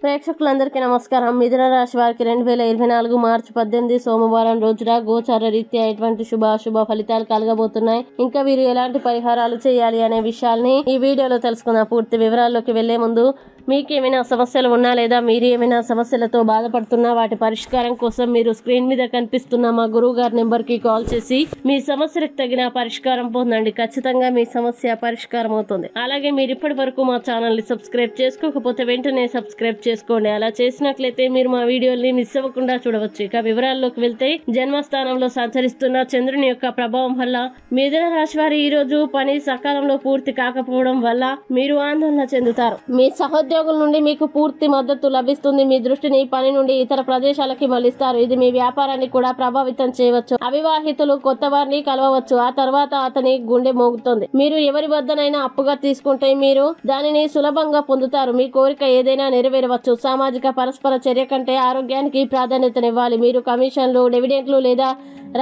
ప్రేక్షకులందరికీ నమస్కారం. మిథున రాశి వారికి 2024 మార్చి 18 సోమవారం రోజున గోచార రీత్యా ఎటువంటి శుభాశుభ ఫలితాలు కలగబోతున్నాయి, ఇంకా వీరు ఎలాంటి పరిహారాలు చేయాలి అనే విషయాల్ని ఈ వీడియోలో తెలుసుకుందాం. పూర్తి వివరాల్లోకి వెళ్లే ముందు మీకేమైనా సమస్యలు ఉన్నా లేదా మీరు ఏమైనా సమస్యలతో బాధపడుతున్నా వాటి పరిష్కారం కోసం మీరు స్క్రీన్ మీద కనిపిస్తున్న మా గురువు గారి నెంబర్కి కాల్ చేసి మీ సమస్యలకు తగిన పరిష్కారం పొందండి. ఖచ్చితంగా మీ సమస్య పరిష్కారం అవుతుంది. అలాగే మీరు ఇప్పటి వరకు మా ఛానల్ ని సబ్స్క్రైబ్ చేసుకోకపోతే వెంటనే సబ్స్క్రైబ్ చేసుకోండి. అలా చేసినట్లయితే మీరు మా వీడియోల్ని మిస్ అవ్వకుండా చూడవచ్చు. ఇక వివరాల్లోకి వెళ్తే జన్మస్థానంలో సంచరిస్తున్న చంద్రుని యొక్క ప్రభావం వల్ల మిథున రాశి వారి ఈ రోజు పని సకాలంలో పూర్తి కాకపోవడం వల్ల మీరు ఆందోళన చెందుతారు. మీ సహోద్యోగుల నుండి మీకు పూర్తి మద్దతు లభిస్తుంది. మీ దృష్టిని పని నుండి ఇతర ప్రదేశాలకి మళ్లిస్తారు. ఇది మీ వ్యాపారాన్ని కూడా ప్రభావితం చేయవచ్చు. అవివాహితులు కొత్త వారిని కలవవచ్చు. ఆ తర్వాత అతని గుండె మోగుతుంది. మీరు ఎవరి వద్దనైనా అప్పుగా తీసుకుంటే మీరు దానిని సులభంగా పొందుతారు. మీ కోరిక ఏదైనా నెరవేరవచ్చు. సామాజిక పరస్పర చర్య కంటే ఆరోగ్యానికి ప్రాధాన్యతనివ్వాలి. మీరు కమిషన్లు, డివిడెంట్లు లేదా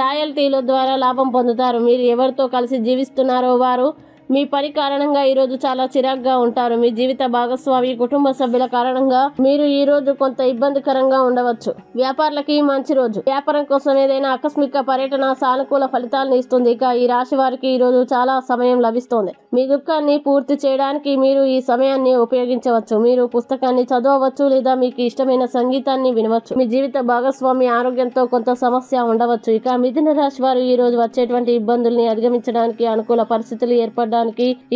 రాయల్టీల ద్వారా లాభం పొందుతారు. మీరు ఎవరితో కలిసి జీవిస్తున్నారో వారు మీ పని కారణంగా ఈ రోజు చాలా చిరాగ్గా ఉంటారు. మీ జీవిత భాగస్వామి, కుటుంబ సభ్యుల కారణంగా మీరు ఈ రోజు కొంత ఇబ్బందికరంగా ఉండవచ్చు. వ్యాపారులకి మంచి రోజు. వ్యాపారం కోసం ఏదైనా ఆకస్మిక పర్యటన సానుకూల ఫలితాలను ఇస్తుంది. ఇక ఈ రాశి వారికి ఈ రోజు చాలా సమయం లభిస్తుంది. మీ దుఃఖాన్ని పూర్తి చేయడానికి మీరు ఈ సమయాన్ని ఉపయోగించవచ్చు. మీరు పుస్తకాన్ని చదవవచ్చు లేదా మీకు ఇష్టమైన సంగీతాన్ని వినవచ్చు. మీ జీవిత భాగస్వామి ఆరోగ్యంతో కొంత సమస్య ఉండవచ్చు. ఇక మిథున రాశి వారు ఈ రోజు వచ్చేటువంటి ఇబ్బందుల్ని అధిగమించడానికి అనుకూల పరిస్థితులు ఏర్పడడానికి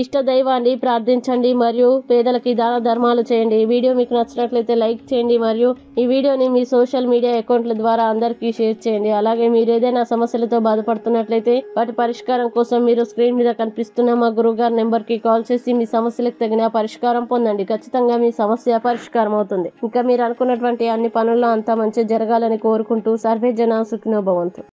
ఇష్ట దైవాన్ని ప్రార్థించండి మరియు పేదలకి దాన ధర్మాలు చేయండి. ఈ వీడియో మీకు నచ్చినట్లయితే లైక్ చేయండి మరియు ఈ వీడియోని మీ సోషల్ మీడియా అకౌంట్ల ద్వారా అందరికీ షేర్ చేయండి. అలాగే మీరు ఏదైనా సమస్యలతో బాధపడుతున్నట్లయితే వాటి పరిష్కారం కోసం మీరు స్క్రీన్ మీద కనిపిస్తున్న మా గురువు గారి నెంబర్ కి కాల్ చేసి మీ సమస్యలకు తగిన పరిష్కారం పొందండి. ఖచ్చితంగా మీ సమస్య పరిష్కారం అవుతుంది. ఇంకా మీరు అనుకున్నటువంటి అన్ని పనుల్లో అంతా మంచి జరగాలని కోరుకుంటూ సర్వే జన సుఖినో భవంతు.